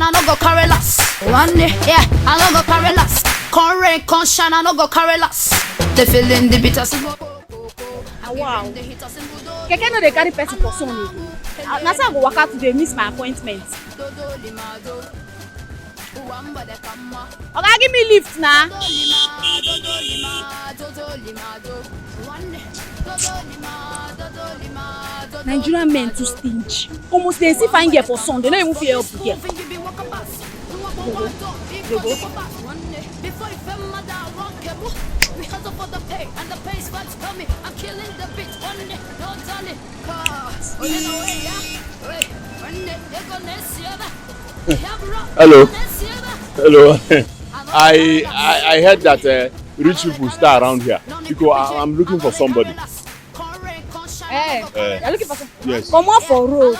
I no go carry last. One day, yeah, I no go carry last. Con rain, con shine, I no go carry last. The feeling, the bitters. Wow. Keke no dey carry person for son again. Na so I go waka today miss my appointment. Oga, give me lift na. Nigerian men too stingy. Almost they see fine girl for son, they no even feel help girl. Hello. Hello. I heard that rich people stay around here because I'm looking for somebody. You're looking for something? Yes. Come on for road.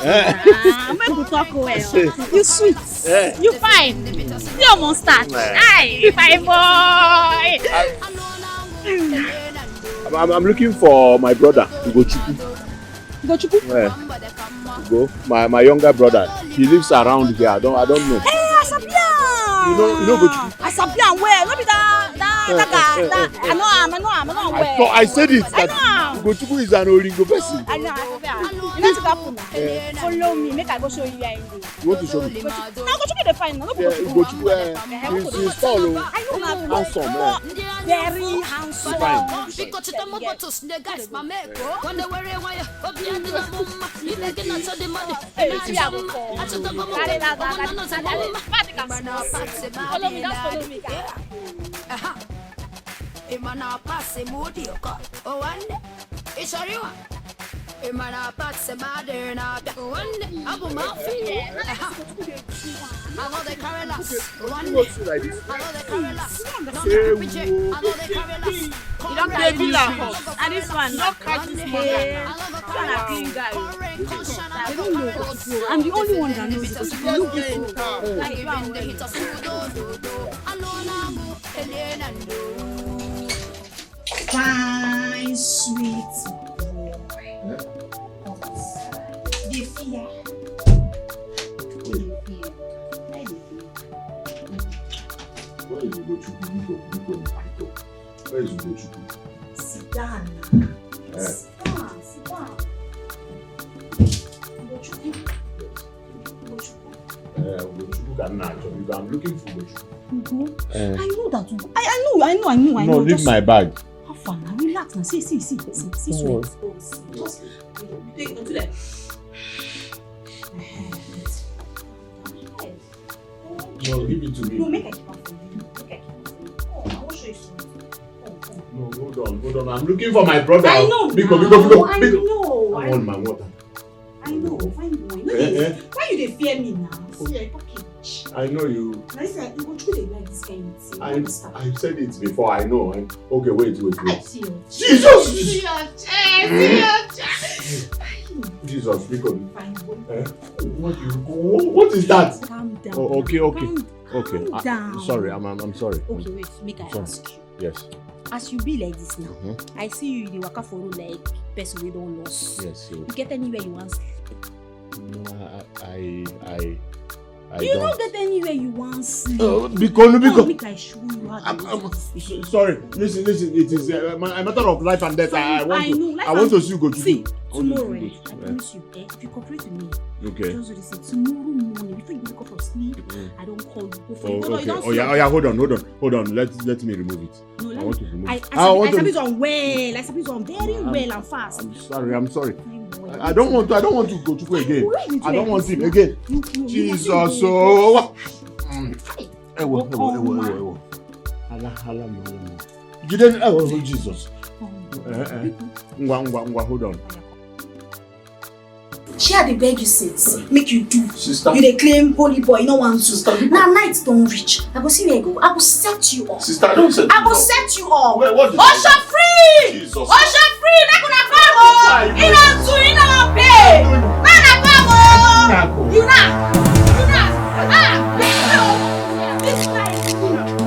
Make we talk well. You sweet. You fine. You almost start. Aye, fine boy. I'm looking for my brother, Ugochukwu. Ugo, my younger brother. He lives around here. I don't know. Hey, Asapia. You know Ugochukwu? Asapia where? Let me that guy. I know where. I said it. That Ugochukwu is an Oringo person. I know Asapia. You know to happen. Follow me. Make I go show you where I am. You want to show me? Now Ugochukwu dey fine. No Ugochukwu. He's tall. Handsome. Very handsome. Fine. Follow me, just follow me. Imana passe mudioka. Oh, one. Ishariwa. Imana passe maderna. One. Abu Mafi. I know they carry last. One. I know they carry last. I know they carry last. You don't carry me like and this one, not catch this hair. I'm a clean guy. I don't know. I'm the only one that knows it. You fine, sweet boy. The fear. Where is Ugochukwu? Where is Ugochukwu? Sit down. Sit down. Ugochukwu. I'm looking for Ugochukwu. I know that. I know. No, leave my bag. Have fun now. Relax now. See, sweet. Just do that. No, give it to me. No, make I keep up for you. Oh, I will show you something. No, hold on. I'm looking for my brother. I know. Biko. I want my water. I know. Fine boy. No, why you dey fear me now? See your package. I know you. Now listen, you go through the like this kind of thing. I've said it before. I know. Okay, wait. Jesus! Jesus, Biko. Fine boy. What is that? Calm down. Oh, okay. Calm down. Sorry, I'm sorry. Okay, wait. Make I ask you. Yes. As you be like this now, I see you in the waka for road like person we don't lost. Yes. You get anywhere you want sleep? No, You don't get anywhere you want sleep. Because make I show you how to sorry. Listen. It is a matter of life and death. I want to see you go to see tomorrow. I promise you, if you cooperate with me, okay. Just listen. Tomorrow morning, before you wake up from sleep, I don't call you. Go for okay. Oh yeah. Hold on. Let me remove it. No, I want to remove it. I sabi on well. I sabi on very well and fast. I'm sorry. I don't want to go to again. I don't want him again. Jesus, so. You didn't. Oh, Jesus. Hold on. Share the beg you since. Make you do. Sister. You dey claim holy boy, no want to. Sister. Now night don't reach. I go see where I go. I will set you up. Sister, don't set I will set you up. Wait, what is Osha free! Jesus. Osha free! Make una come oh! Ina pay! Mana come oh! You na! This night,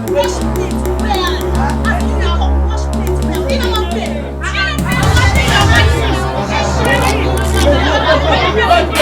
wash plate well. Wash plate well. Ina wan pay. Ina wan pay.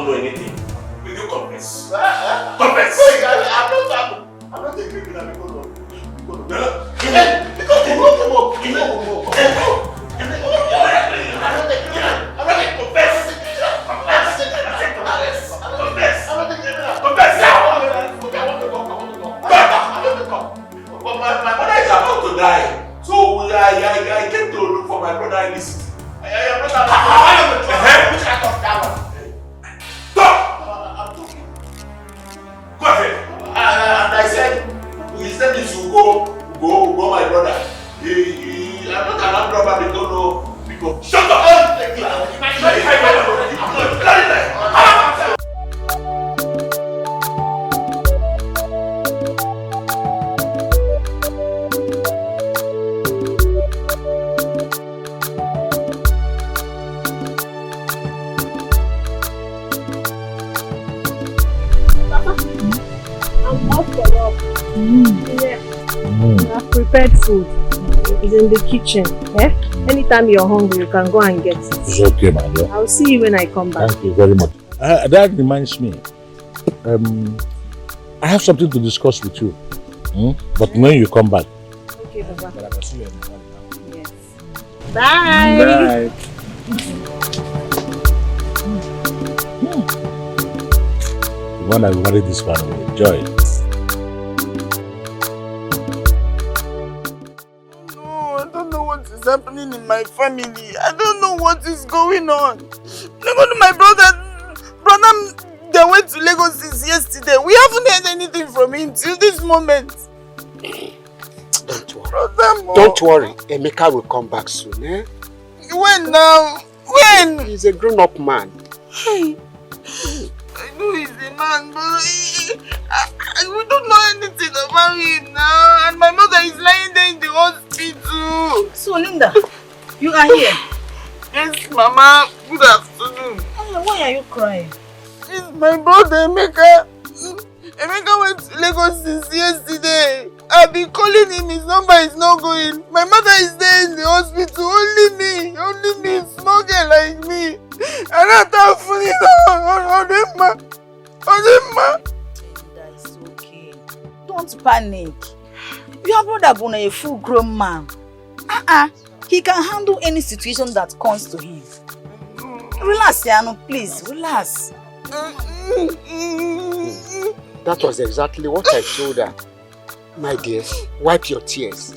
don't know anything. Will you confess? Confess! I'm not a criminal because of My mother is about to die. So I came to look for my brother in the city. I am not which act of that one? Stop! I'm talking. Go ahead. And I said, his name is go my brother. I'm not an armed robber because shut up! I've prepared food. It's in the kitchen. Anytime you're hungry, you can go and get it. It's okay, my dear. I'll see you when I come back. Thank you very much. That reminds me. I have something to discuss with you. But when you come back. Okay, Baba. But I can see you in the morning now. Yes. Bye. The one I married this man will enjoy it. Is happening in my family. I don't know what is going on. My brother, they went to Lagos since yesterday. We haven't heard anything from him till this moment. Don't worry. Don't worry. Emeka will come back soon. When now? When? He's a grown-up man. I know he's a man, but we don't know anything about him now. And my mother is lying there in the hospital. So, Linda, you are here? Yes, Mama. Good afternoon. Why are you crying? It's my brother, Emeka. Emeka went to Lagos since yesterday. I've been calling him, his number is not going. My mother is there in the hospital. Only me, small girl like me. And I thought funny Odema. That's okay. Don't panic. Your brother Bona is a full-grown man. He can handle any situation that comes to him. Relax, Yano, please. Relax. That was exactly what I told her. My dear, wipe your tears.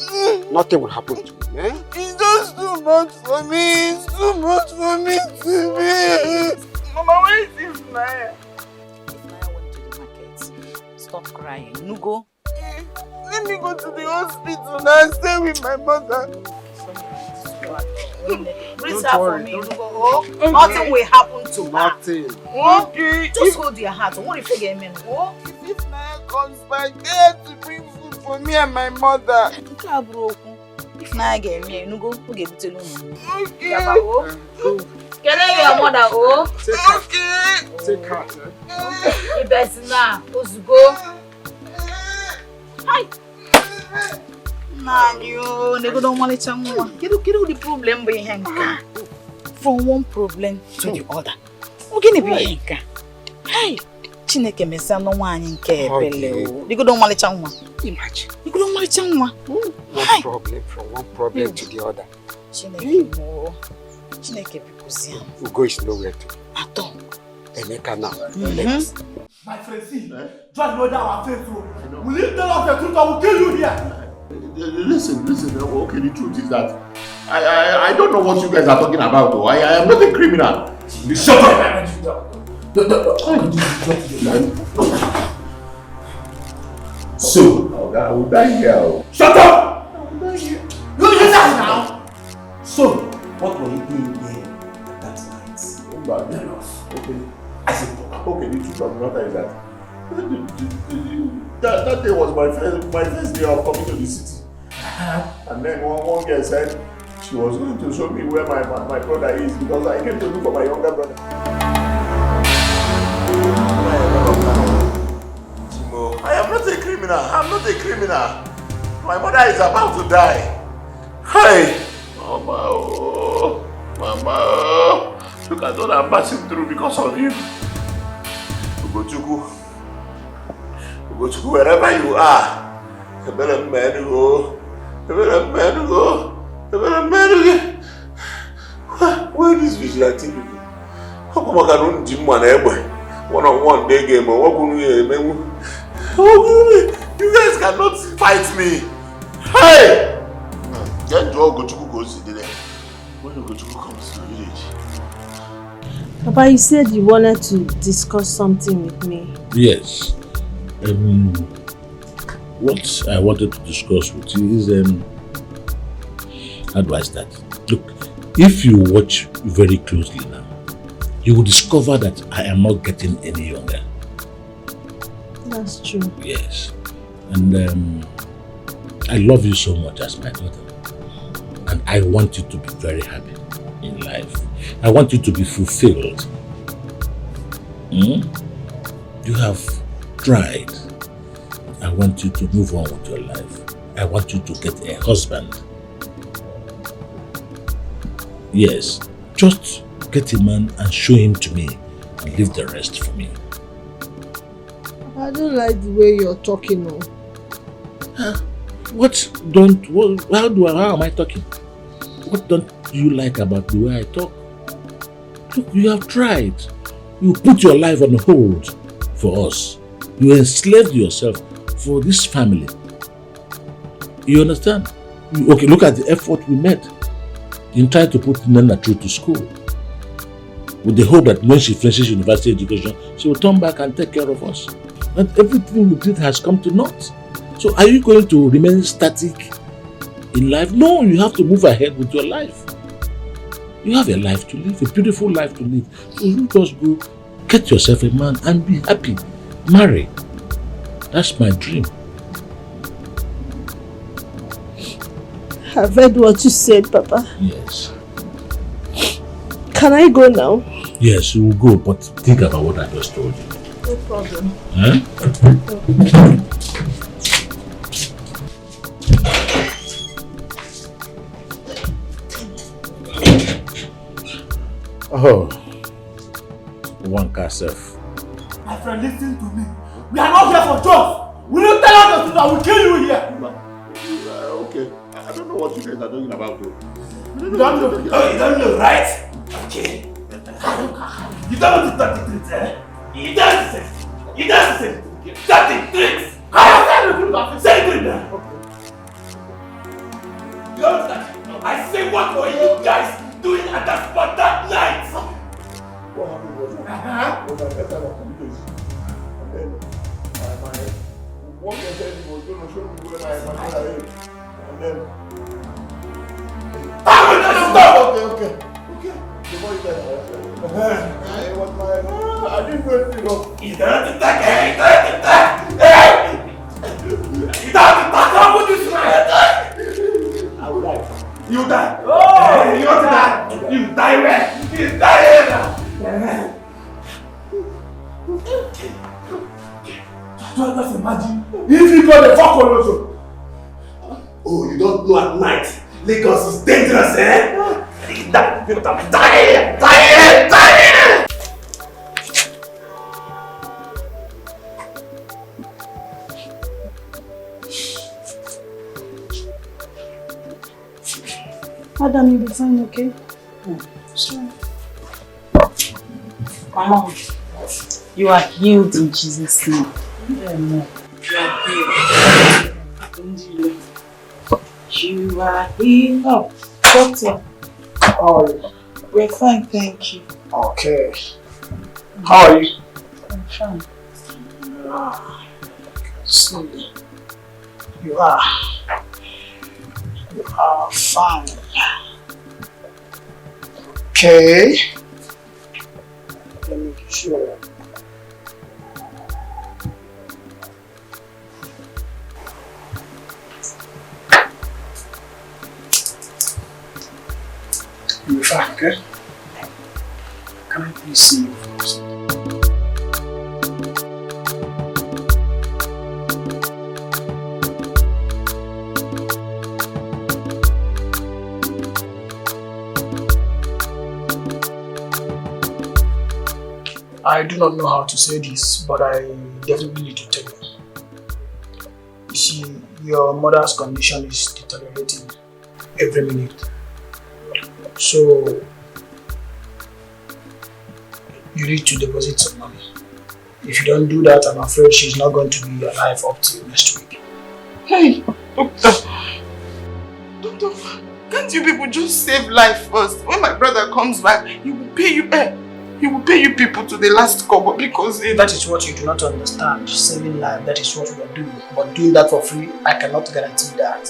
Nothing will happen to him. It's just too much for me. It's too much for me to be. Mama, where is Ifnaya? Ifnaya went to the market. Stop crying. Nugo. Let me go to the hospital now and stay with my mother. Breathe her for me. Nothing will happen to her. Nothing. Okay. Just hold your heart. What if you get me? If Ifnaya comes back, they have to bring food for me and my mother. If Naya get me, you go get it alone. Okay. Can I your mother? Okay. Take her. You better now. Go. Hi. Nanyo, they don't want to the problem behind. From one problem to the other. We're going to be hey, Chineke mesa no one in care. You don't want to imagine. You don't want to One problem from one problem to the other. Chineke because Ugo is nowhere to. At all. Emeka now. My friend, see, just know that our faithful. Will you tell us the truth? I will kill you here. Listen. Okay, the truth is that I don't know what you guys are talking about. Though. I am not a criminal. Shut up! So, I will die here. Shut up! You listen now. So, what were you doing here that night? Tell us. Okay. I said, okay, the truth of the matter is that day was my first day of coming to the city. And then one girl said she was going to show me where my brother is because I came to look for my younger brother. I am not a criminal. I'm not a criminal. My mother is about to die. Hey! Mama, Mama, look at what I'm passing through because of you. Ugochukwu, wherever you are, a better man to go. Where is this vigilante people? How come I can run Jim one-on-one day game? You guys cannot fight me. Hey! Then Ugochukwu goes to there. When Ugochukwu comes to the village. Papa, you said you wanted to discuss something with me. Yes. What I wanted to discuss with you is how do I start? Look, if you watch very closely now, you will discover that I am not getting any younger. That's true. Yes. And I love you so much as my daughter. And I want you to be very happy in life. I want you to be fulfilled. You have tried. I want you to move on with your life. I want you to get a husband. Yes, just get a man and show him to me and leave the rest for me. I don't like the way you're talking now. Huh? How am I talking? What don't you like about the way I talk? Look, you have tried. You put your life on hold for us. You enslaved yourself for this family. You understand? Okay, look at the effort we made in trying to put Nana through to school. With the hope that when she finishes university education, she will turn back and take care of us. And everything we did has come to naught. So are you going to remain static in life? No, you have to move ahead with your life. You have a life to live, a beautiful life to live. So you just go get yourself a man and be happy. Marry. That's my dream. I've heard what you said, Papa. Yes. Can I go now? Yes, you will go, but think about what I just told you. No problem. Huh? Oh, one self. My friend, listen to me. We are not here for jokes. Will you tell us the truth? I will kill you here. Okay, I don't know what you guys are talking about though. You don't know. Oh, you don't know, right? Okay. You don't know the dirty tricks, eh? You don't say. You don't say. Dirty tricks. I have said the truth. Say it now. You understand? I say what were you guys doing at that spot that night? What happened was was my first time of communication. And then my one guy said he was going to show me where my mother is. And then okay. Before you said it was my I didn't know anything of You don't attack. You don't attack. How would you smile? I would die. You die. Oh, you want to die? You die where? You die here now. Just imagine if you got a fuck also. Oh, you don't know at night. Lagos is dangerous, eh? Die! Madam, you'll be fine, okay? Sure. Mama, you are healed in Jesus' name. You are healed. You are healed. Oh, doctor. How are you? We're fine, thank you. Okay. How are you? I'm fine. See, you are fine. Okay. Let me be sure. You're fine, okay? Can I please see you first? I I do not know how to say this, but I definitely need to tell you. You see, your mother's condition is deteriorating every minute. So, you need to deposit some money. If you don't do that, I'm afraid she's not going to be alive up till next week. Hey, doctor. Doctor, can't you people just save life first? When my brother comes back, he will pay you he will pay you people to the last kobo because that is what you do not understand. Saving life, that is what we are doing. But doing that for free, I cannot guarantee that.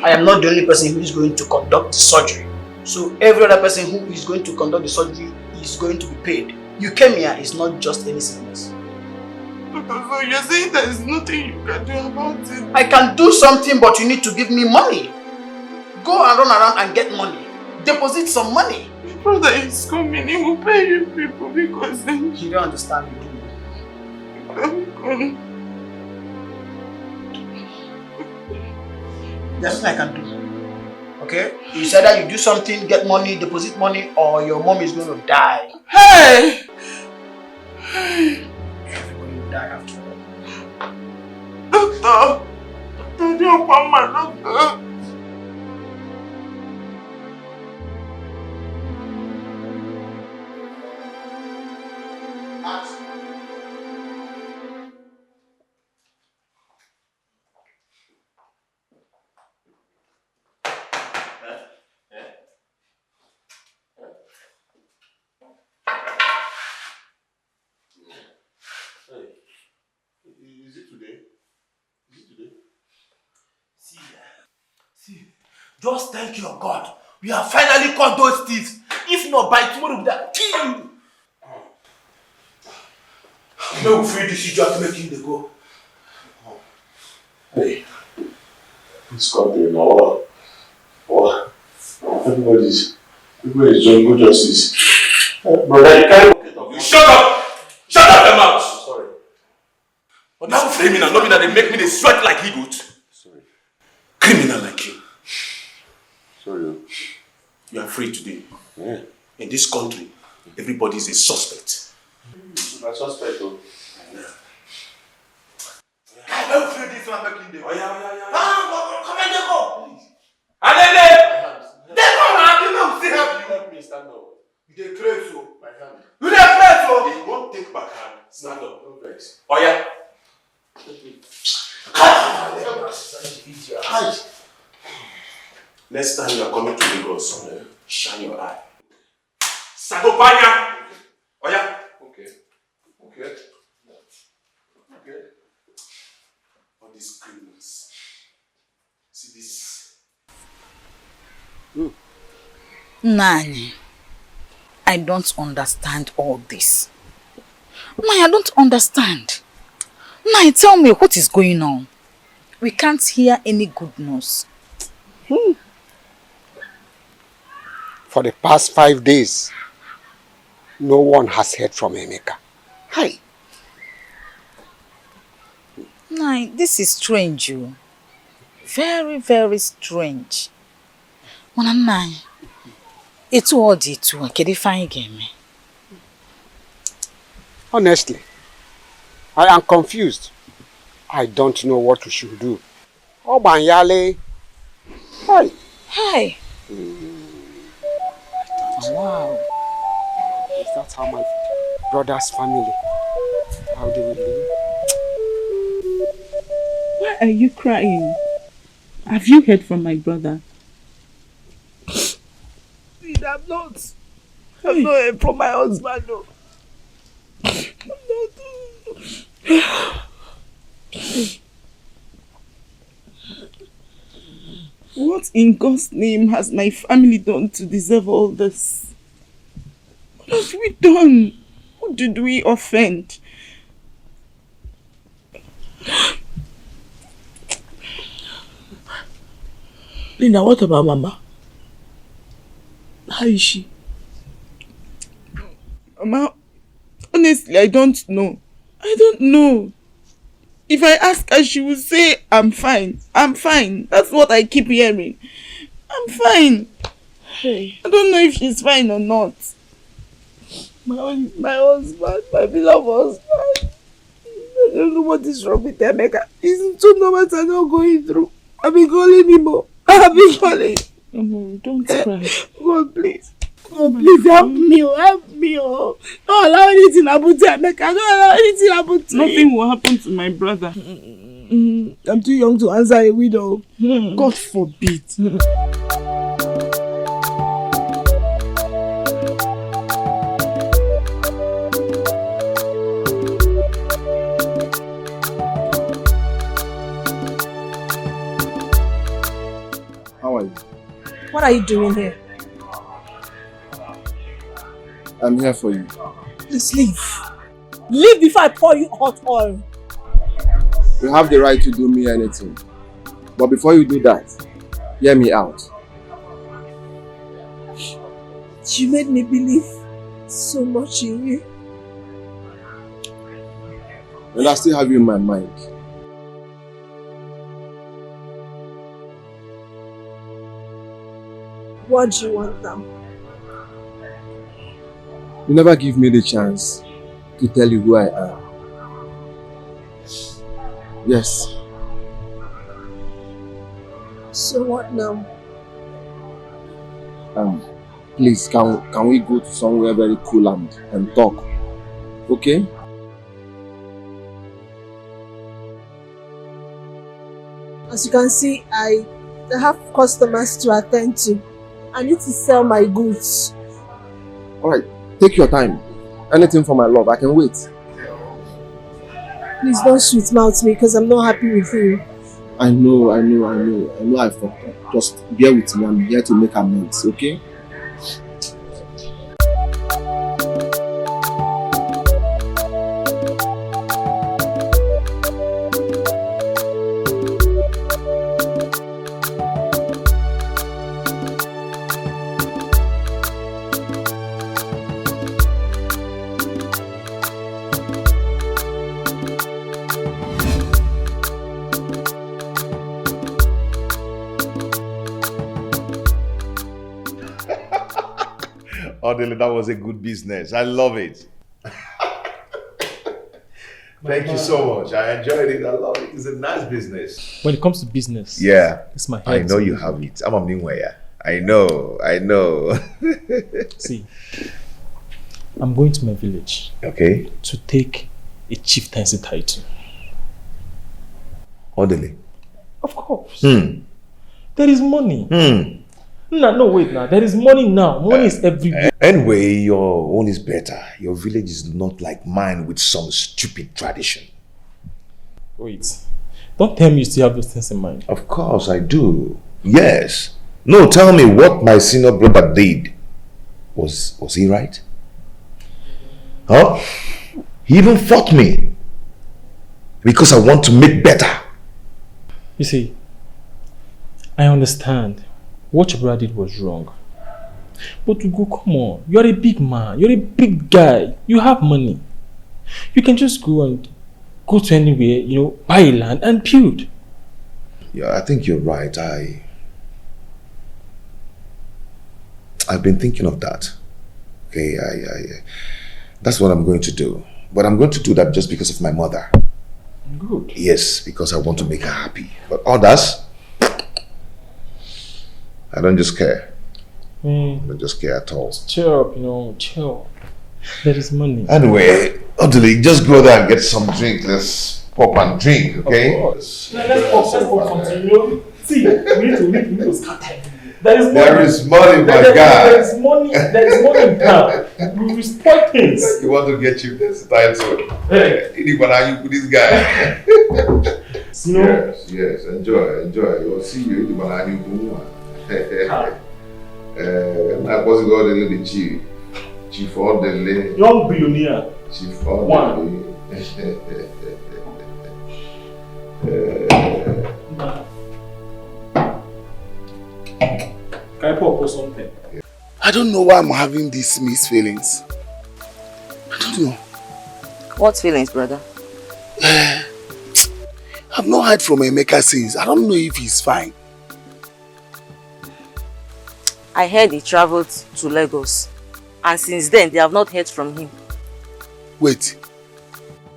I am not the only person who is going to conduct the surgery. So every other person who is going to conduct the surgery is going to be paid. You came here, it's not just any sickness. Doctor, so you're saying there is nothing you can do about it? I can do something, but you need to give me money. Go and run around and get money. Deposit some money. My brother is coming, he will pay you people because then... You don't understand me, do you? There's nothing I can do. Okay? It's either you do something, get money, deposit money, or your mom is going to die. Hey! Everybody will die after all. Doctor! Doctor, don't want my doctor. Is it today? See, just thank your God. We have finally caught those thieves. If not, by tomorrow we will kill you. No, we free this, you just make him the go. Hey, it's country now. Everybody's doing good justice. Brother, you can't. You shut up! Shut up your mouth! Sorry. But now criminal, not me that they make me they sweat like he goat. Sorry. Criminal like you. Sorry. You are free today. Yeah. In this country, everybody is a suspect. My suspect, though. I don't feel this one making the. Oh, yeah. Come on, they go. And then they go around, you know, still help you. Help me stand up. You dey crazy, so. My hand. You dey crazy, so. If you won't take back hand, stand up. No vex. Oh, yeah. Next time you are coming to Lagos, shine your eye. Sagopanya. Oh, yeah. Okay. All these criminals. See this? Nani, I don't understand all this. Nani, I don't understand. Nani, tell me what is going on. We can't hear any good news. For the past 5 days, no one has heard from Emeka. Hi. Nani, this is strange, you. Very, very strange. Nani, it's all the two. Can you find game? Honestly, I am confused. I don't know what we should do. Oh, Banyale. Hi. Hi. Wow. Is that how my brother's family, how they will live? Why are you crying? Have you heard from my brother? I'm not heard from my husband, no. What in God's name has my family done to deserve all this? What have we done? Who did we offend? Linda, what about Mama? How is she? Mama, honestly, I don't know. I don't know. If I ask her, she will say, I'm fine. I'm fine. That's what I keep hearing. I'm fine. Hey. I don't know if she's fine or not. My husband, my beloved husband. I don't know what is wrong with Emeka. His two numbers are not going through. I've been calling him. I've been calling. Don't cry. God, please. God, please help me. Help me. Don't allow anything happen to Emeka. Don't allow anything happen to him. Nothing will happen to my brother. I'm too young to answer a widow. God forbid. How are you? What are you doing here? I'm here for you. Please leave. Leave before I pour you hot oil. You have the right to do me anything. But before you do that, hear me out. You made me believe so much in you. And I still have you in my mind. What do you want now? You never give me the chance to tell you who I am. Yes. So what now? Please, can we go to somewhere very cool and talk? Okay? As you can see, I have customers to attend to. I need to sell my goods. Alright, take your time. Anything for my love, I can wait. Please don't sweet mouth me because I'm not happy with you. I know I fucked up. Just bear with me, I'm here to make amends, okay? Only that was a good business. I love it. Thank you so much. I enjoyed it. I love it. It's a nice business. When it comes to business, yeah, it's my head. I know you have it. I'm a Nimwaya. I know. See, I'm going to my village. Okay. To take a chieftaincy title. Orderly. Of course. There is money. No, wait now. There is money now. Money is everywhere. Anyway, your own is better. Your village is not like mine with some stupid tradition. Wait. Don't tell me you still have those things in mind. Of course I do. Yes. No, tell me what my senior brother did. Was he right? Huh? He even fought me. Because I want to make better. You see, I understand. What your brother did was wrong. But to go, come on. You're a big man. You're a big guy. You have money. You can just go to anywhere, buy a land and build. Yeah, I think you're right. I've been thinking of that. Okay, that's what I'm going to do. But I'm going to do that just because of my mother. Good. Yes, because I want to make her happy. But others, I don't just care. I don't just care at all. Chill up, chill. There is money. Anyway, Odili, just go there and get some drink. Let's pop and drink, okay? Of course. Let's pop something, See, we need to start. There is money, my guy. There is money in town. We will spoil things. You want to get you this title. Hey, you this guy. Yes, enjoy. You'll see you in the my boss got a little chief all the lay. Young billionaire. Chief all one. Can I pop or something? I don't know why I'm having these mixed feelings. I don't know. What feelings, brother? I've not heard from Emeka since. I don't know if he's fine. I heard he traveled to Lagos. And since then, they have not heard from him. Wait.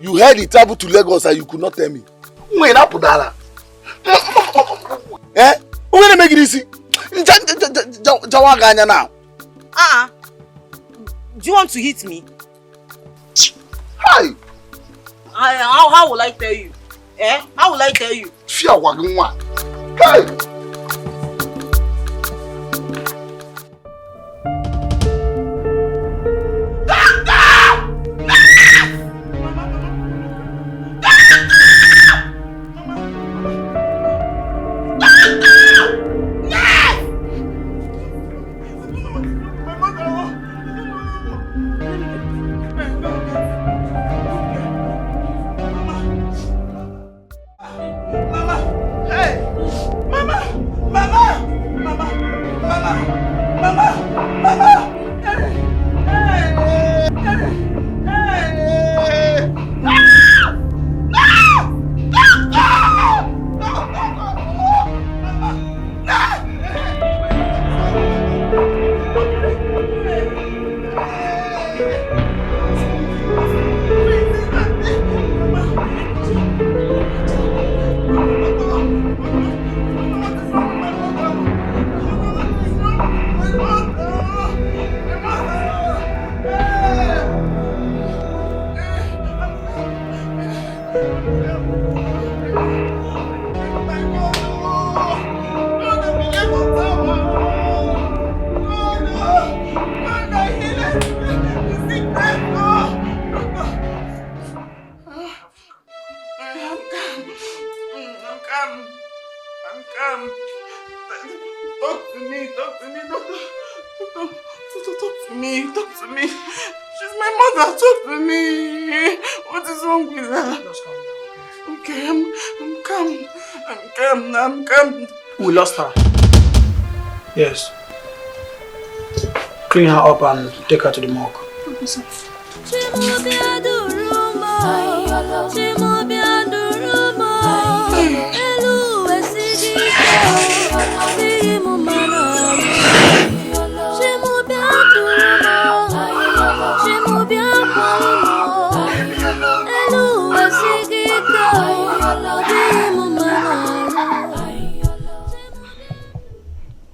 You heard he traveled to Lagos and you could not tell me? Wait, up Pudala. Eh? Who gonna make it easy? Jawaganya now. Do you want to hit me? Hi. How will I tell you? How will I tell you? Fear wagon one. Hey. We lost her. Yes. Clean her up and take her to the morgue.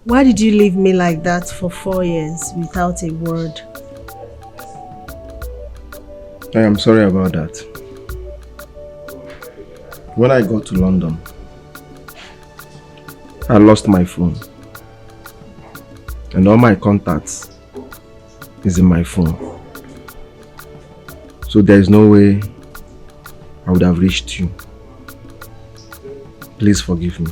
Why did you leave me like that for 4 years without a word? I am sorry about that. When I got to London, I lost my phone. And all my contacts is in my phone. So there is no way I would have reached you. Please forgive me.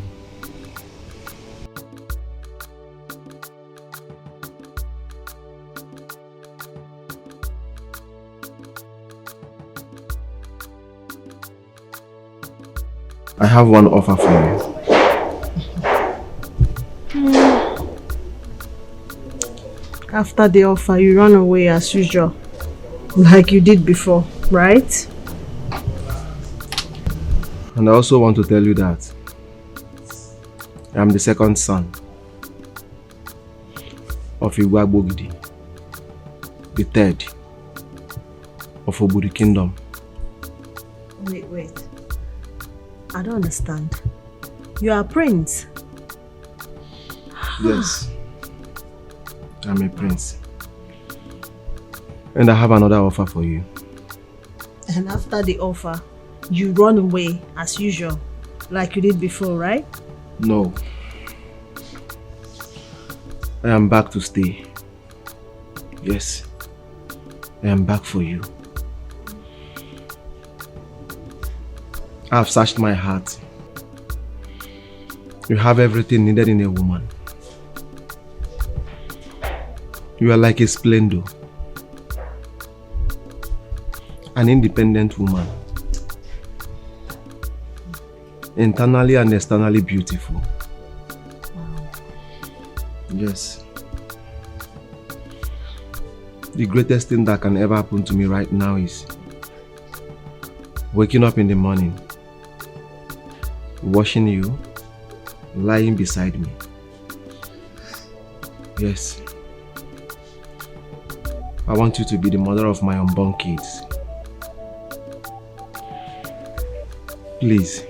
I have one offer for you. After the offer, you run away as usual, like you did before, right? And I also want to tell you that I am the second son of Igwagbogidi, the third of Oburi Kingdom. Wait. I don't understand. You are a prince? Yes, I'm a prince. And I have another offer for you. And after the offer, you run away as usual, like you did before, right? No. I am back to stay. Yes, I am back for you. I have searched my heart. You have everything needed in a woman. You are like a splendor. An independent woman. Internally and externally beautiful. Wow. Yes. The greatest thing that can ever happen to me right now is waking up in the morning, washing you, lying beside me. Yes. I want you to be the mother of my unborn kids. Please,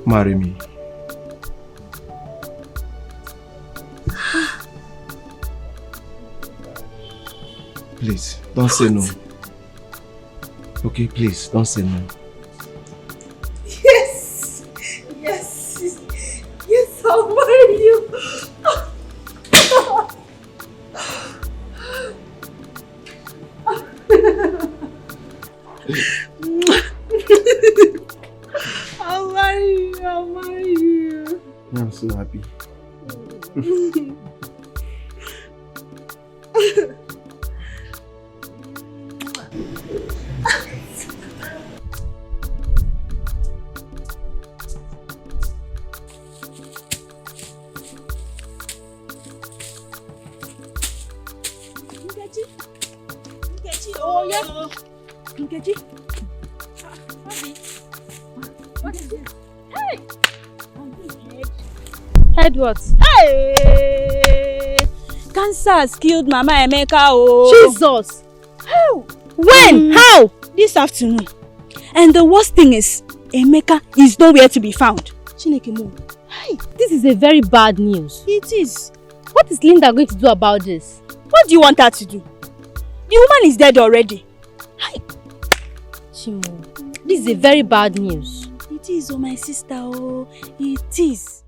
marry me. Please, don't say no. Okay, please, don't say no. Yes! Yes! Yes, I'll marry you! I'll marry you, I'll marry you. I'm so happy. Oh, yes. Nkechi. What is it? Hey! Head what? Hey! Cancer has killed Mama Emeka. Oh. Jesus! How? When? How? This afternoon. And the worst thing is, Emeka is nowhere to be found. Chineke mo. Hey! This is a very bad news. It is. What is Linda going to do about this? What do you want her to do? The woman is dead already. Hi. Chimo, this is a very bad news. It is, oh my sister, oh, it is.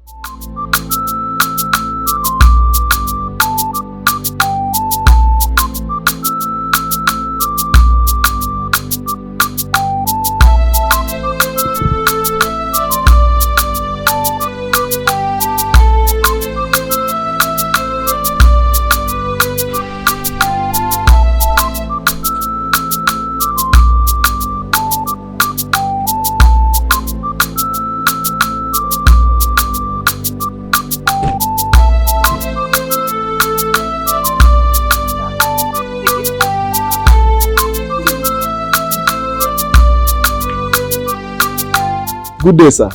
Good day, sir.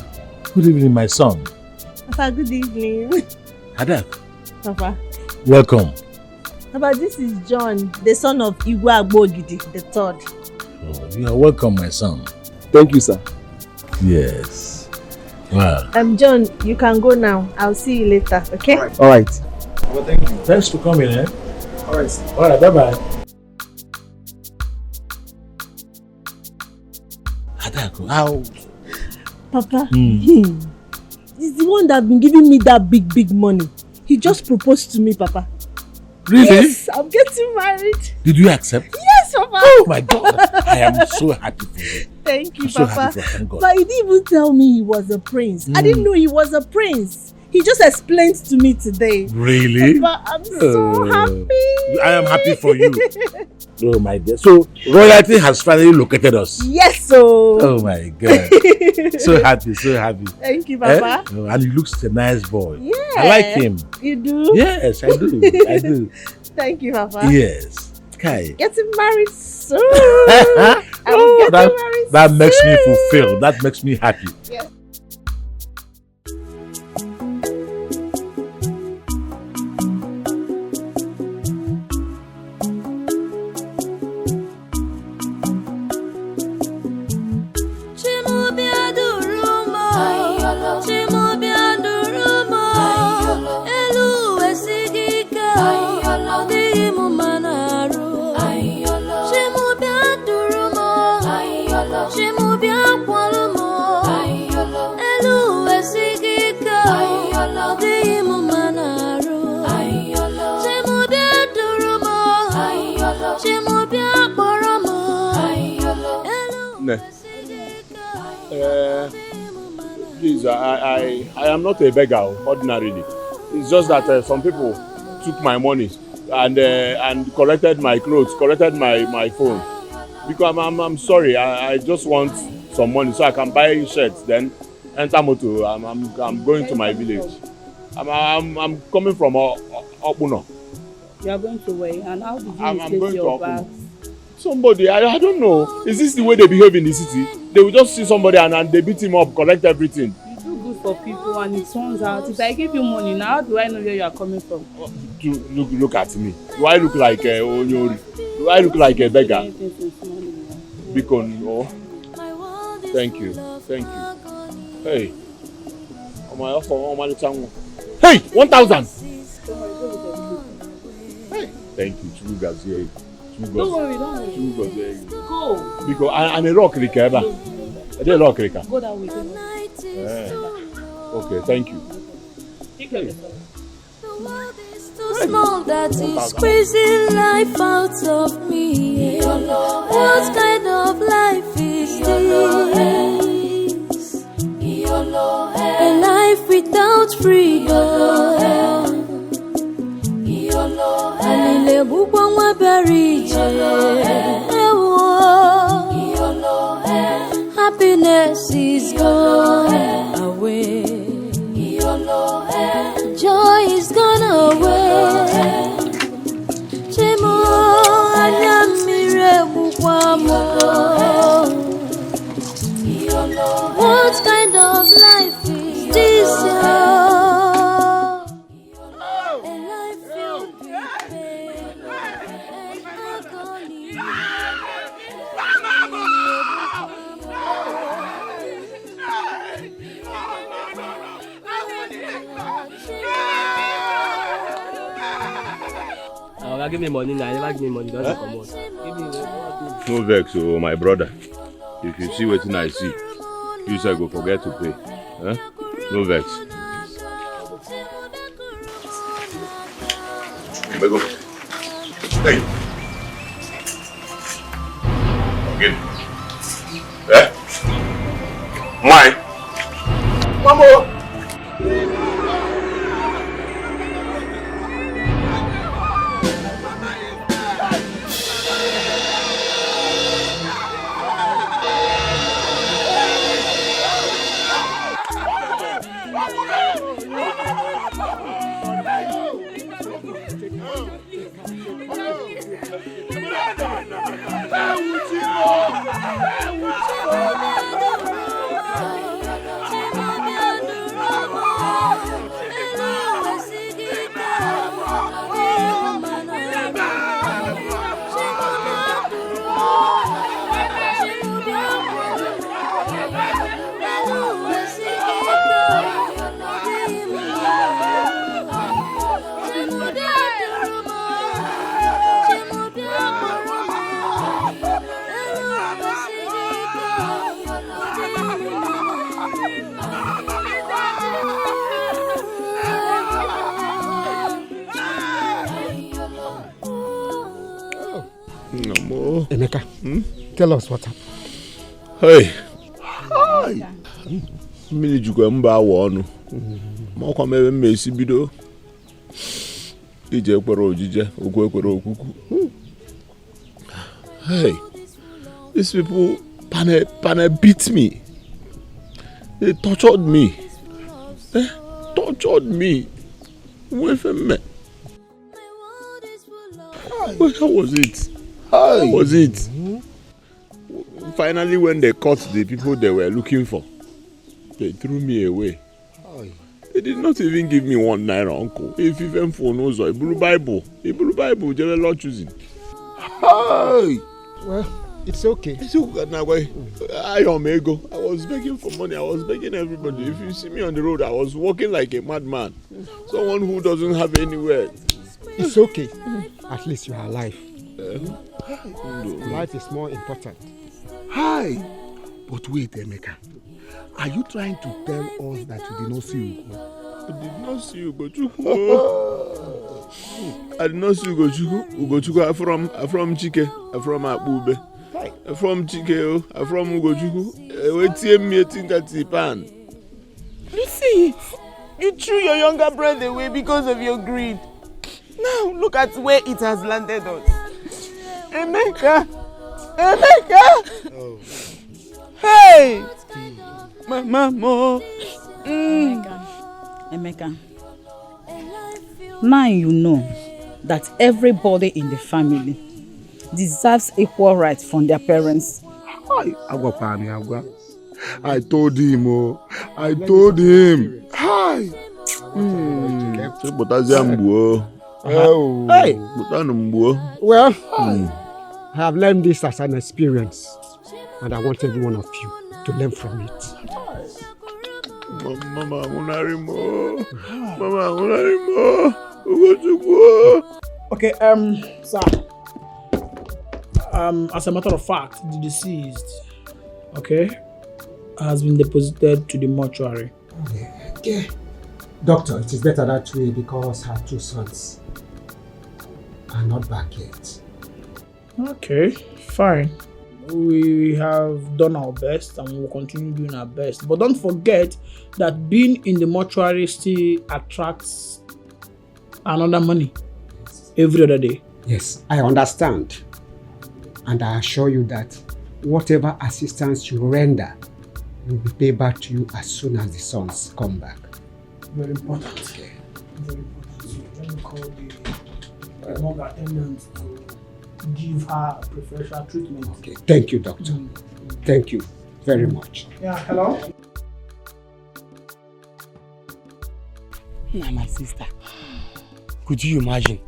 Good evening, my son. Papa, good evening. Adak. Papa. Welcome. Papa, this is John, the son of Igwe Agbogidi, the third. Oh, you are welcome, my son. Thank you, sir. Yes. Well. John, you can go now. I'll see you later, okay? All right. Well, thank you. Thanks for coming, eh? All right, sir. All right, bye-bye. Adak, how? Papa, he's the one that been giving me that big money. He just proposed to me, Papa. Really? Yes, I'm getting married. Did you accept? Yes, Papa. Oh my God, I am so happy for you. Thank you, I'm so Papa. happy for thank God. But he didn't even tell me he was a prince. I didn't know he was a prince. He just explained to me today. Really? Papa, I'm so happy. I am happy for you. Oh my God. So, royalty has finally located us. Yes, so. Oh my God. So happy, so happy. Thank you, Papa. Eh? Oh, and he looks a nice boy. Yeah. I like him. You do? Yes, I do. I do. Thank you, Papa. Yes. Kai. Getting married soon. I'm getting married that soon. makes me fulfilled. That makes me happy. Yes. Please, I am not a beggar ordinarily. It's just that some people took my money and collected my clothes, collected my phone. Because I'm sorry, I just want some money so I can buy shirts, then enter motor. I'm going to my village. I'm coming from Opuno. You are going to where? And how did you I'm going your to bags? Somebody, I don't know. Is this the way they behave in the city? They will just see somebody and they beat him up, collect everything. You do good for people and it turns out, if I give you money, now how do I know where you are coming from? look at me. Do I look like Onyori? Do I look like a beggar? Because no. Thank you. Hey. Hey, 1,000. Hey, thank you. Don't worry. Go. Because I'm a rock ricker. Go that way. Okay, thank you. Too small that is squeezing life out of me. What kind of life is this? A life without freedom. Alile bukwa nwa berije. Happiness is gone away. Joy is gone away. Chemo anyamire bukwa mo. What kind of life is this? Give me money now. Never give me money. Don't come out. No vex, my brother. If you see what I see, you shall go forget to pay. No vex. Go. Hey. Again. Mine. One more. Emeka, tell us what happened. Hey. Hi. Mmiri jukwa mba awa ọnụ. Ma ọkwa mebe mmesi bido. Ije ekwere ojije, okwu ekwere okuku. Hey. These people pane beat me. They tortured me. Tortured me. Where from me? How was it? How was it? Finally, when they caught the people they were looking for, they threw me away. They did not even give me 1 naira, uncle. If even for no so, a blue Bible, they were not choosing. Well, it's okay. It's okay now. I was begging for money. I was begging everybody. If you see me on the road, I was walking like a madman. Someone who doesn't have anywhere. It's okay. At least you are alive. Life is more important. Hi. But wait, Emeka. Are you trying to tell us that you did not see Ugo? I did not see Ugochukwu. I did not see Ugochukwu. Ugochukwu, I'm from Chike. I'm from Akbube. I'm from Chike. I'm from Ugochukwu. You see, you threw your younger brother away because of your greed. Now look at where it has landed us. Emeka! Oh. Hey! Mama! Emeka, now you know that everybody in the family deserves equal rights from their parents. I told him, I told him. Hi! Oh. Hey. Well, I have learned this as an experience, and I want every one of you to learn from it. Mama, Mama, Okay, sir. As a matter of fact, the deceased, okay, has been deposited to the mortuary. Okay. Doctor, it is better that way because her 2 sons are not back yet. Okay, fine. We have done our best and we will continue doing our best. But don't forget that being in the mortuary still attracts another money every other day. Yes, I understand. And I assure you that whatever assistance you render will be paid back to you as soon as the sons come back. Very important. Okay. Very important. Let me call the morgue attendant to give her preferential treatment. Okay. Thank you, doctor. Thank you very much. Yeah, hello? Nah, my sister. Could you imagine?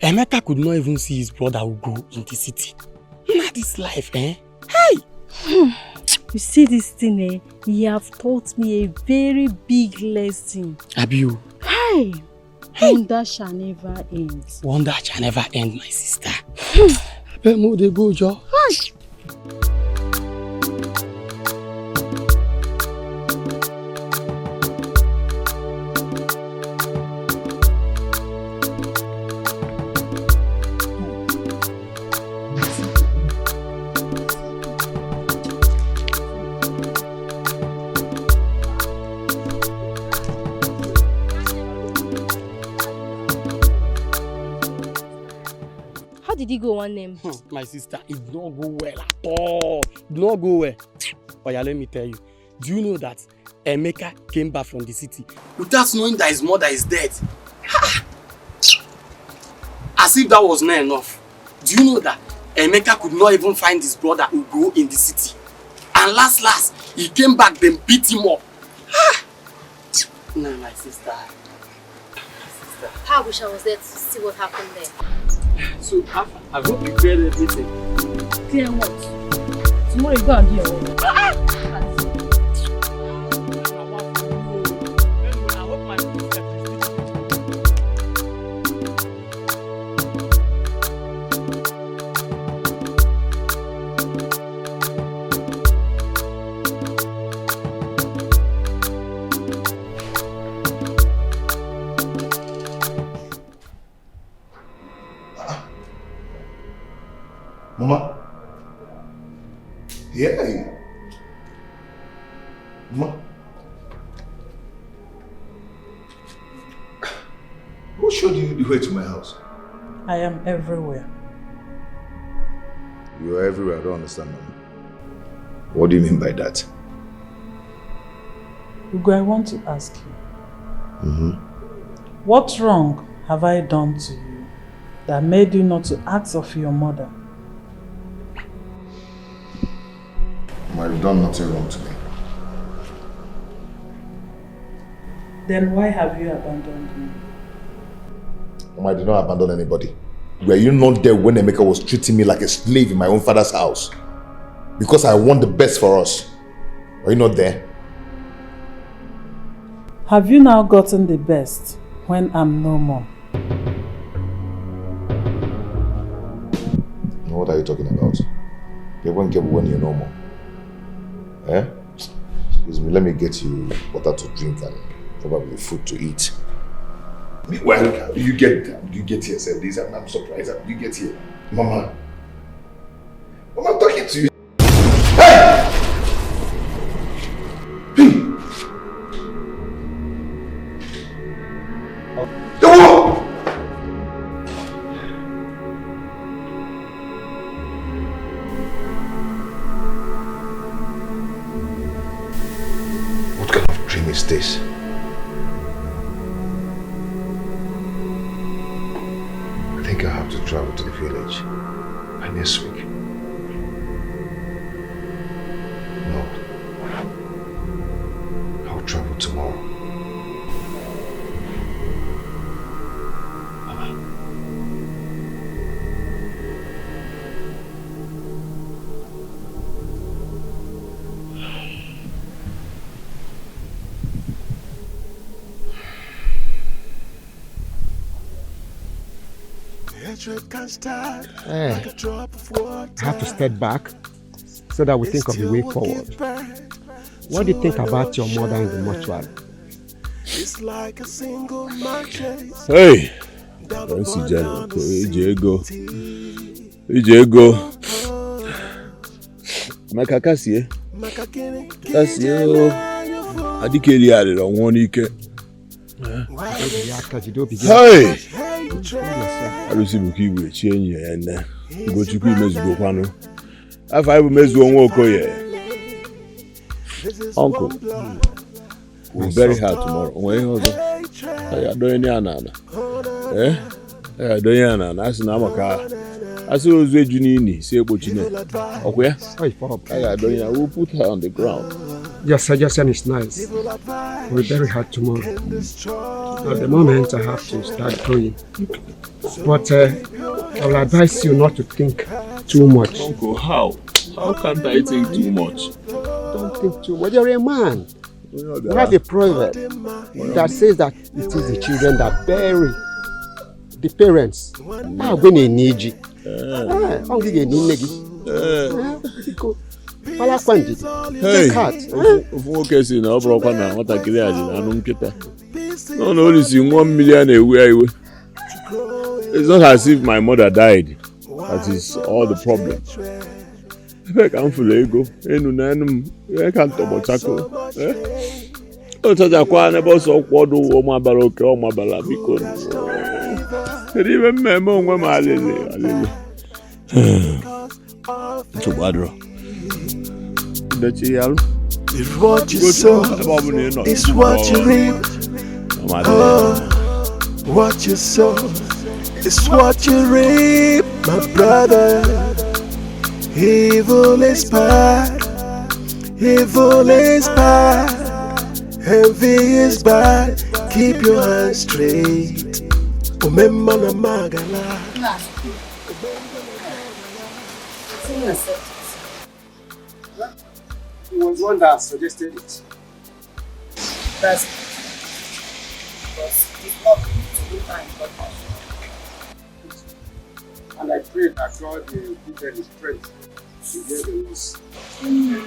Emeka could not even see his brother go in the city. Not this life, eh? Hey! You see this thing, eh? He have taught me a very big lesson. Abiu. Hey! Wonder shall never end. Wonder shall never end, my sister. I bet more they go, Joe. Did he go one name? My sister, it did not go well at all. It did not go well. But yeah, let me tell you. Do you know that Emeka came back from the city without knowing that his mother is dead? As if that was not enough. Do you know that Emeka could not even find his brother Ugo in the city? And last, he came back, then beat him up. No, my sister. How I wish I was there to see what happened there. So, I hope you cleared everything. Clear what? Tomorrow you go and do your work. Mama? Yeah. Mama? Who showed you the way to my house? I am everywhere. You are everywhere, I don't understand, Mama. What do you mean by that? Ugo, I want to ask you. What wrong have I done to you that made you not to ask of your mother? You've done nothing wrong to me. Then why have you abandoned me? I did not abandon anybody. Were you not there when Emeka was treating me like a slave in my own father's house? Because I want the best for us. Were you not there? Have you now gotten the best when I'm no more? What are you talking about? You won't get when you're no more. Eh? Excuse me, let me get you water to drink and probably food to eat. Meanwhile, how do you get here? Say this, I'm surprised. How do you get here? Mama. Mama, I'm talking to you. Hey! Is this? I think I have to travel to the village by next week. No. I'll travel tomorrow. Mama. I have to step back so that we think of the way forward. What do you think about your mother in the mortuary? Hey! Don't see General. Ijego. Maka Cassie. Cassie. Adikeli are the one you can. Hey! I don't see Buki will change and go to Queen's Gopano. I 5 months don't walk here. Uncle, we're very hard tomorrow. I don't know. Eh? I don't know. That's not my car. I saw you Junini, say what you know. Okay? I don't know. We'll put her on the ground. Your suggestion is nice. We're very hard tomorrow. At the moment, I have to start praying. But I will advise you not to think too much. Uncle, how? How can't I think too much? Don't think too much. You're a man. We have a proverb that says that it is the children that bury the parents. Now, when they need you, hey, okay, see now, broken now. What I clear, I don't get that. No, only see 1 million away. It's not as if my mother died. That is all the problem. I can't feel ego. I can't double tackle. Oh, Tajakwa never saw Quado or my baroque or my balabico. Even Memo, when my lily. To Badro. It's what you sow, it's what you reap. What you sow, it's what you reap, my brother. Evil is bad, evil is bad, envy is bad. Keep your hands straight. Remember the magala. He was one that suggested it. That's because it's not to do time but and I pray that God will give them the strength to bear the loss. Too many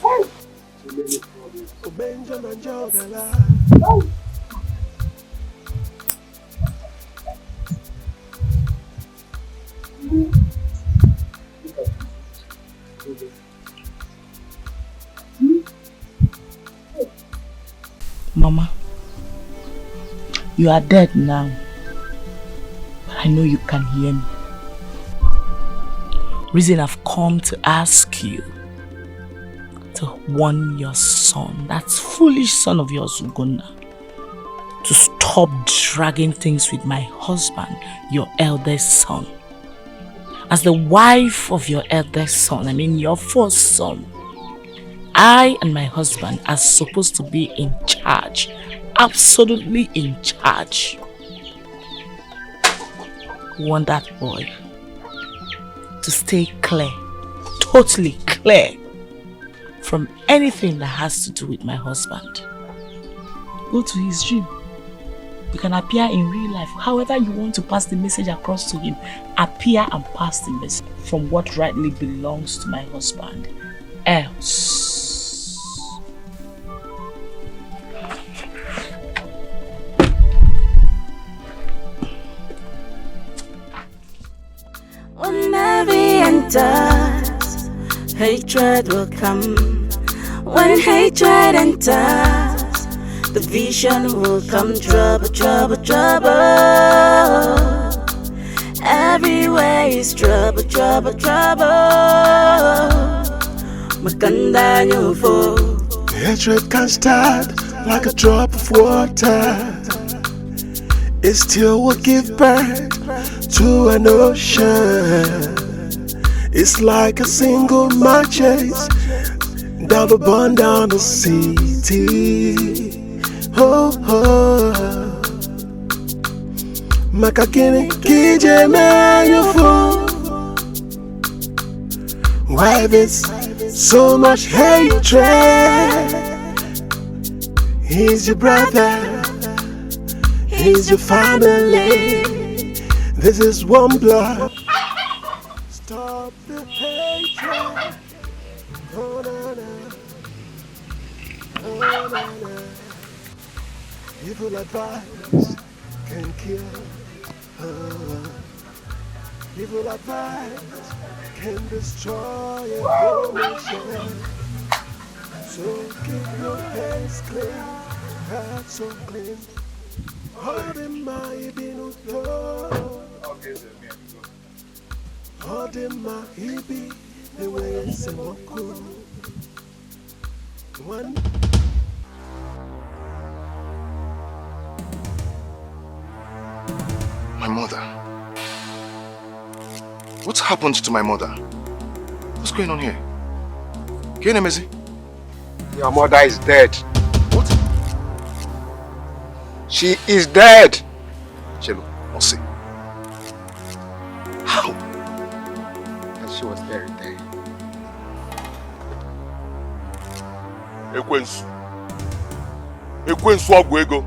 problems. Mama, you are dead now, but I know you can hear me. Reason I've come to ask you to warn your son, that foolish son of yours, Ugonna, to stop dragging things with my husband, your eldest son. As the wife of your eldest son, I mean your first son, I and my husband are supposed to be in charge, absolutely in charge. Want that boy to stay clear, totally clear from anything that has to do with my husband. Go to his dream. You can appear in real life. However you want to pass the message across to him, appear and pass the message from what rightly belongs to my husband. Else. When Mary enters, hatred will come. When hatred enters, the vision will come. Trouble, trouble, trouble. Everywhere is trouble, trouble, trouble. Makanda nyufo. Hatred can start like a drop of water. It still will give birth to an ocean. It's like a single mile chase down the burn down the city. Oh, oh. Makakini kije manyofo. Why this so much hatred? He's your brother, he's your family. This is one blood. Stop the hatred. Oh, na, na. Oh, na, na. Evil advice can kill. Evil advice can destroy a whole nation. So keep your hands clean, heart so clean. Hold in my binuto. Hold in my hibi, the way it's a moku. One. My mother. What's happened to my mother? What's going on here? Kenemazi? Your mother is dead. What? She is dead. Chelo, I'll see. How? And she was buried there. Ekwensu. Ekwensu ọgwụ ego.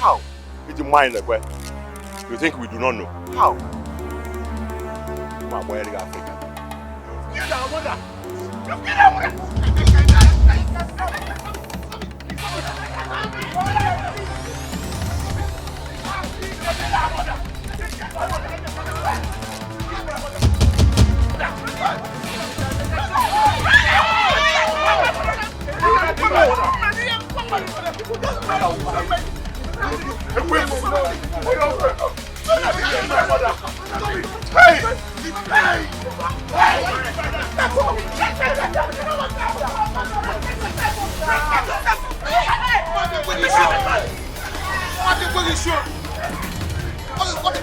How? You think we do not know? How? Get our mother! You get our mother!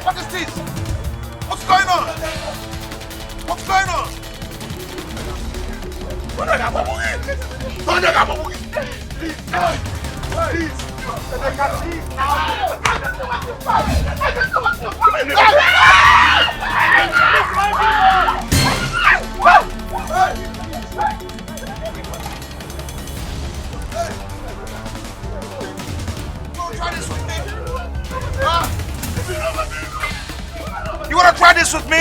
What is this? What's going on? What's going on? You wanna try this with me?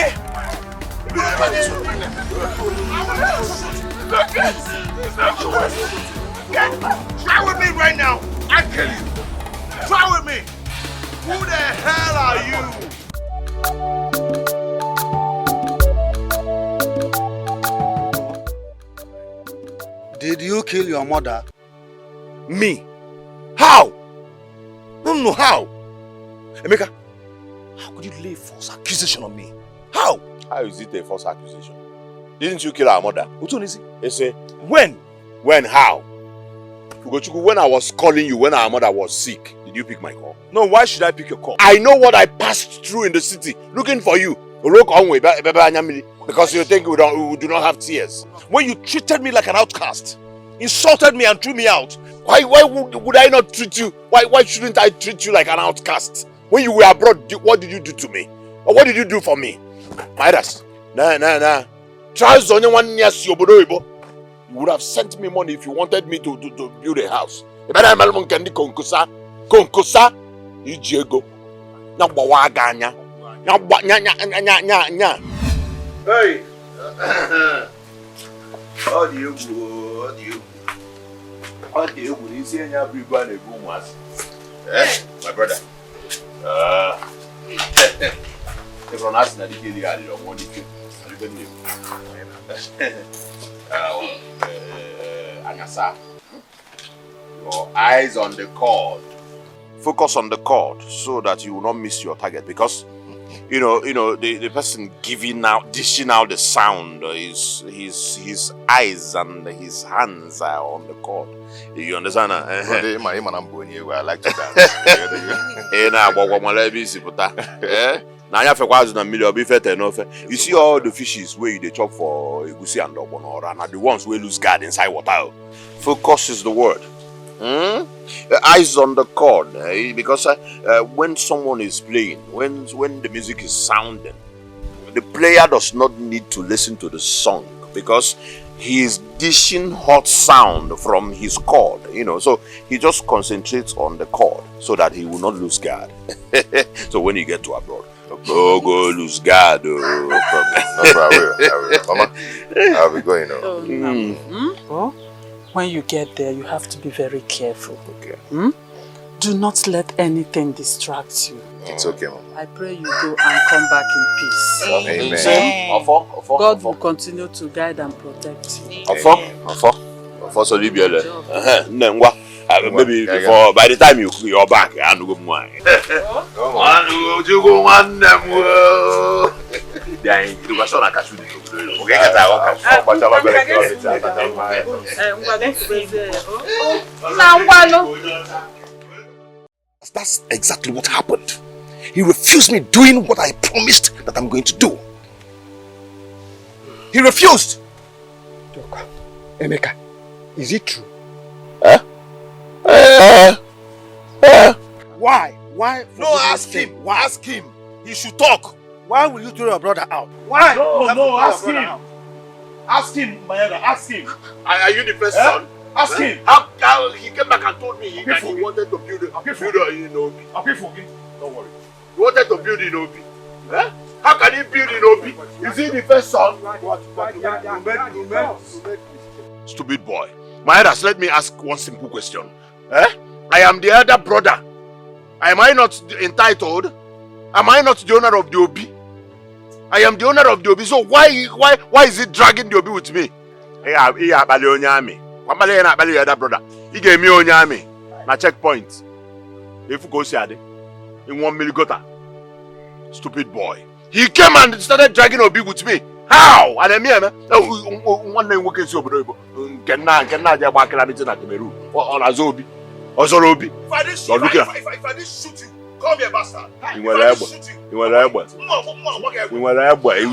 You wanna try this with me? Try with me right now. I'll kill you. Try with me. Who the hell are you? Did you kill your mother? Me? How? No, how? Emeka, how could you lay false accusation on me? How? How is it a false accusation? Didn't you kill our mother? Which one is it? They say, when? When? How? Ugochukwu, when I was calling you when our mother was sick, did you pick my call? No, why should I pick your call? I know what I passed through in the city looking for you. Because you think we do not have tears. When you treated me like an outcast, insulted me and threw me out. Why would I not treat you? Why shouldn't I treat you like an outcast? When you were abroad, what did you do to me? Or what did you do for me? Midas, nah. Charles only one year you would have sent me money if you wanted me to build a house. Konkusa, Ijego. Hey! How do you see any everyone a room was? My brother. Everyone asking that you get the money. Anyasa, your eyes on the cord. Focus on the cord so that you will not miss your target. Because you know the person dishing out the sound. His eyes and his hands are on the cord. You understand? I like to dance. You see all the fishes where they chop for egusi and ogbonora and the ones where lose guard inside water. Focus is the word. Eyes on the cord, because when someone is playing, when the music is sounding, the player does not need to listen to the song, because he is dishing hot sound from his cord, you know, so he just concentrates on the cord so that he will not lose guard. So when you get to abroad, go lose guard. Oh. No problem. I will. Mama, I'll be going now. Oh, when you get there, you have to be very careful. Okay. Do not let anything distract you. It's okay, Mama. I pray you go and come back in peace. Amen. God will continue to guide and protect you. So leave you alone. Maybe before, by the time you're back, I know good morning. You go one them. Then you go so catch you. That's exactly what happened. He refused me doing what I promised that I'm going to do. He refused. Emeka, is it true? Why? No, ask him. Ask him. He should talk. Why will you throw your brother out? Why? No, ask him. Ask him, Mayeda. Ask him. Are you the first son? Ask him. How he came back and told me that he wanted to build in Obi. Don't worry. He wanted to build in Obi. How can he build in Obi? Is he the first son? Stupid boy. Mayeda, let me ask one simple question. I am the elder brother. Am I not entitled? Am I not the owner of the Obi? I am the owner of the Obi. So why is he dragging the Obi with me? Elder brother. He gave me Onyami. Na checkpoint. If you go see in 1 million gota. Stupid boy. He came and started dragging Obi with me. How? And then me, one name working so good. Kenna Jabakala meeting at the Meru. On Azobi. Ozorobi. If I didn't shoot you, come here, bastard. Do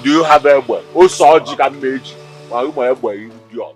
you have a boy? Oh, Saji can make you.